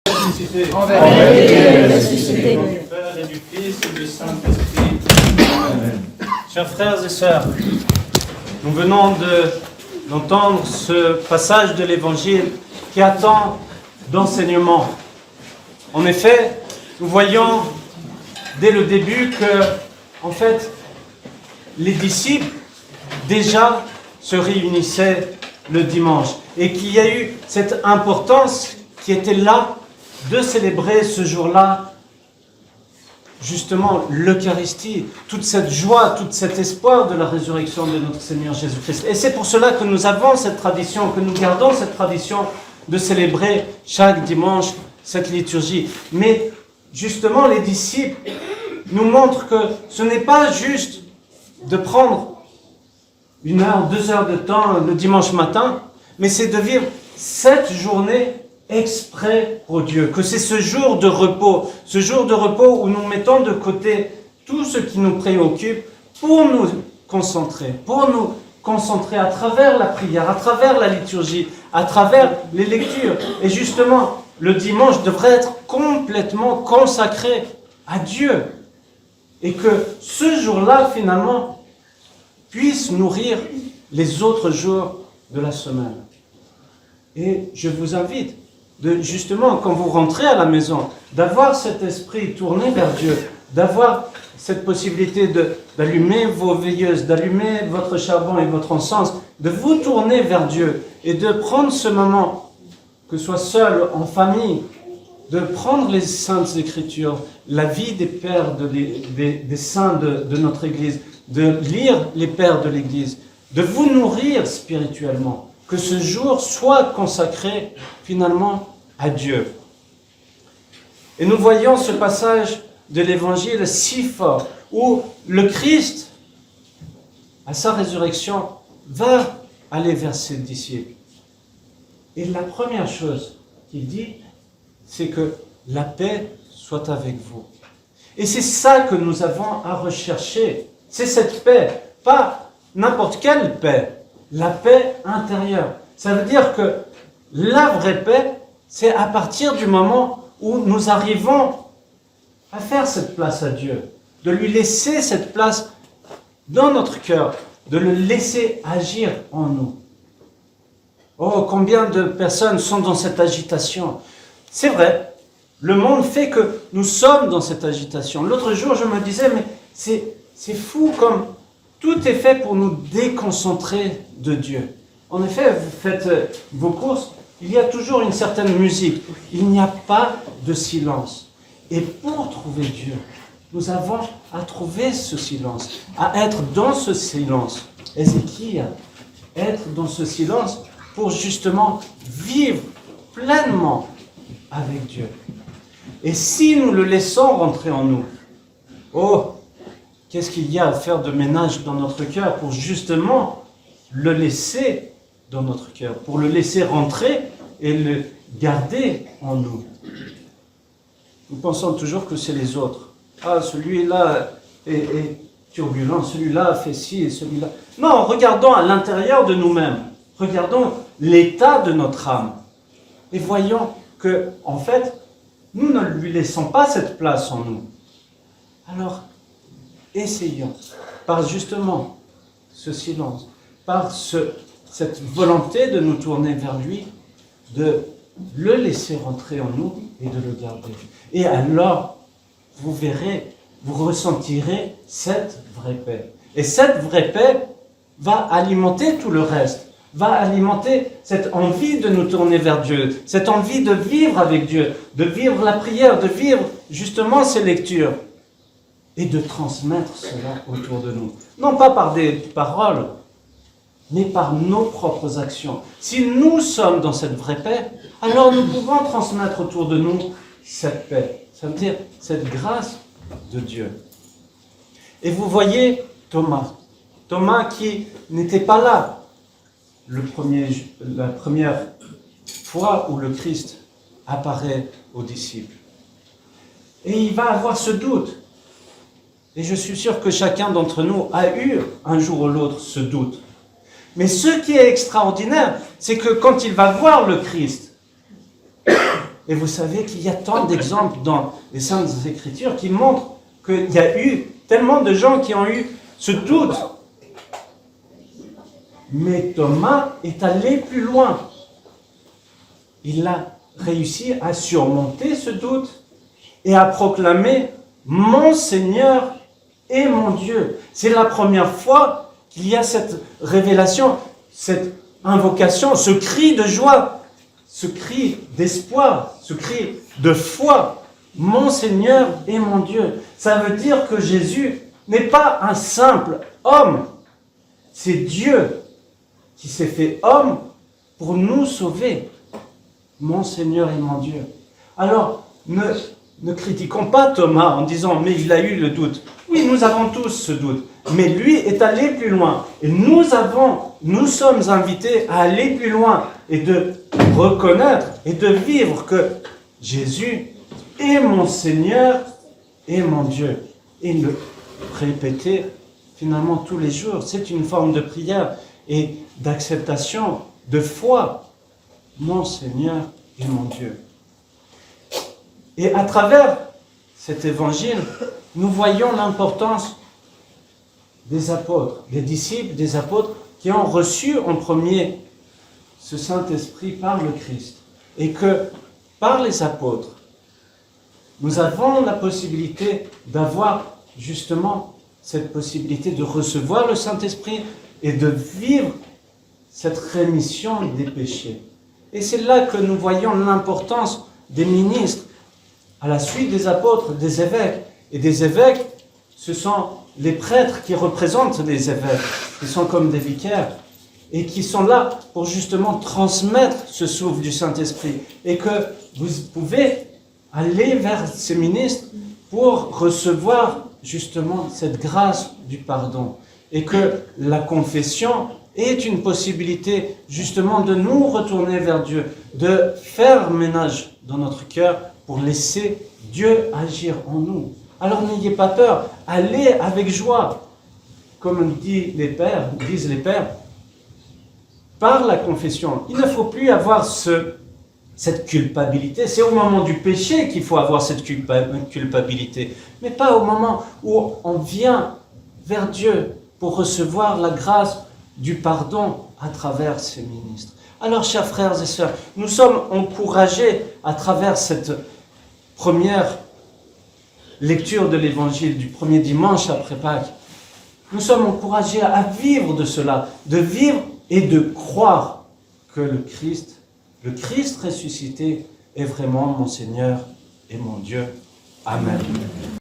ressuscité. ressuscité. Du Père et du Fils et du Saint-Esprit. Chers frères et sœurs, nous venons d'entendre ce passage de l'Évangile qui attend d'enseignement. En effet, nous voyons dès le début que, en fait, les disciples déjà se réunissaient le dimanche et qu'il y a eu cette importance qui était là de célébrer ce jour-là justement l'Eucharistie, toute cette joie, tout cet espoir de la résurrection de notre Seigneur Jésus-Christ. Et c'est pour cela que nous avons cette tradition, que nous gardons cette tradition de célébrer chaque dimanche cette liturgie. Mais justement, les disciples nous montrent que ce n'est pas juste de prendre 1 heure, 2 heures de temps le dimanche matin, mais c'est de vivre cette journée exprès pour Dieu, que c'est ce jour de repos où nous mettons de côté tout ce qui nous préoccupe pour nous concentrer à travers la prière, à travers la liturgie, à travers les lectures. Et justement, le dimanche devrait être complètement consacré à Dieu. Et que ce jour-là, finalement, puisse nourrir les autres jours de la semaine. Et je vous invite, justement, quand vous rentrez à la maison, d'avoir cet esprit tourné vers Dieu, d'avoir cette possibilité d'allumer vos veilleuses, d'allumer votre charbon et votre encens, de vous tourner vers Dieu et de prendre ce moment, que ce soit seul, en famille, de prendre les Saintes Écritures, la vie des pères, des saints de notre Église, de lire les pères de l'Église, de vous nourrir spirituellement, que ce jour soit consacré finalement à Dieu. Et nous voyons ce passage de l'Évangile si fort, où le Christ, à sa résurrection, va aller vers ses disciples. Et la première chose qu'il dit, c'est que la paix soit avec vous. Et c'est ça que nous avons à rechercher. C'est cette paix, pas n'importe quelle paix, la paix intérieure. Ça veut dire que la vraie paix, c'est à partir du moment où nous arrivons à faire cette place à Dieu, de lui laisser cette place dans notre cœur, de le laisser agir en nous. Oh, combien de personnes sont dans cette agitation. C'est vrai, le monde fait que nous sommes dans cette agitation. L'autre jour, je me disais, mais c'est fou comme tout est fait pour nous déconcentrer de Dieu. En effet, vous faites vos courses, il y a toujours une certaine musique. Il n'y a pas de silence. Et pour trouver Dieu, nous avons à trouver ce silence, à être dans ce silence. Ézéchiel, être dans ce silence pour justement vivre pleinement avec Dieu. Et si nous le laissons rentrer en nous, oh, qu'est-ce qu'il y a à faire de ménage dans notre cœur pour justement le laisser dans notre cœur, pour le laisser rentrer et le garder en nous. Nous pensons toujours que c'est les autres. Ah, celui-là est turbulent, celui-là fait ci et celui-là. Non, regardons à l'intérieur de nous-mêmes. Regardons l'état de notre âme. Et voyons que, en fait, nous ne lui laissons pas cette place en nous. Alors, essayons, par justement ce silence, par cette volonté de nous tourner vers lui, de le laisser rentrer en nous et de le garder. Et alors, vous verrez, vous ressentirez cette vraie paix. Et cette vraie paix va alimenter tout le reste, va alimenter cette envie de nous tourner vers Dieu, cette envie de vivre avec Dieu, de vivre la prière, de vivre justement ces lectures et de transmettre cela autour de nous. Non pas par des paroles, mais par nos propres actions. Si nous sommes dans cette vraie paix, alors nous pouvons transmettre autour de nous cette paix. Ça veut dire cette grâce de Dieu. Et vous voyez Thomas qui n'était pas là la première fois où le Christ apparaît aux disciples. Et il va avoir ce doute. Et je suis sûr que chacun d'entre nous a eu un jour ou l'autre ce doute. Mais ce qui est extraordinaire, c'est que quand il va voir le Christ, Et vous savez qu'il y a tant d'exemples dans les Saintes Écritures qui montrent qu'il y a eu tellement de gens qui ont eu ce doute. Mais Thomas est allé plus loin. Il a réussi à surmonter ce doute et à proclamer « Mon Seigneur et mon Dieu ». C'est la première fois qu'il y a cette révélation, cette invocation, ce cri de joie, ce cri d'espoir, ce cri de foi. « Mon Seigneur et mon Dieu ». Ça veut dire que Jésus n'est pas un simple homme. C'est Dieu qui s'est fait homme pour nous sauver. Mon Seigneur et mon Dieu. Alors, ne critiquons pas Thomas en disant « mais il a eu le doute ». Oui, nous avons tous ce doute. Mais lui est allé plus loin. Et nous sommes invités à aller plus loin et de reconnaître et de vivre que Jésus est mon Seigneur et mon Dieu. Et le répéter finalement tous les jours. C'est une forme de prière et d'acceptation, de foi. Mon Seigneur et mon Dieu. Et à travers cet évangile, nous voyons l'importance des apôtres, des disciples, des apôtres qui ont reçu en premier ce Saint-Esprit par le Christ. Et que par les apôtres, nous avons la possibilité d'avoir justement cette possibilité de recevoir le Saint-Esprit et de vivre cette rémission des péchés. Et c'est là que nous voyons l'importance des ministres, à la suite des apôtres, des évêques. Et des évêques, ce sont les prêtres qui représentent les évêques, qui sont comme des vicaires, et qui sont là pour justement transmettre ce souffle du Saint-Esprit. Et que vous pouvez aller vers ces ministres pour recevoir justement cette grâce du pardon. Et que la confession est une possibilité justement de nous retourner vers Dieu, de faire ménage dans notre cœur pour laisser Dieu agir en nous. Alors n'ayez pas peur, allez avec joie. Comme disent les pères, par la confession. Il ne faut plus avoir cette culpabilité. C'est au moment du péché qu'il faut avoir cette culpabilité, mais pas au moment où on vient vers Dieu pour recevoir la grâce du pardon à travers ces ministres. Alors, chers frères et sœurs, nous sommes encouragés à travers cette première lecture de l'Évangile du premier dimanche après Pâques. Nous sommes encouragés à vivre de cela, de vivre et de croire que le Christ ressuscité est vraiment mon Seigneur et mon Dieu. Amen.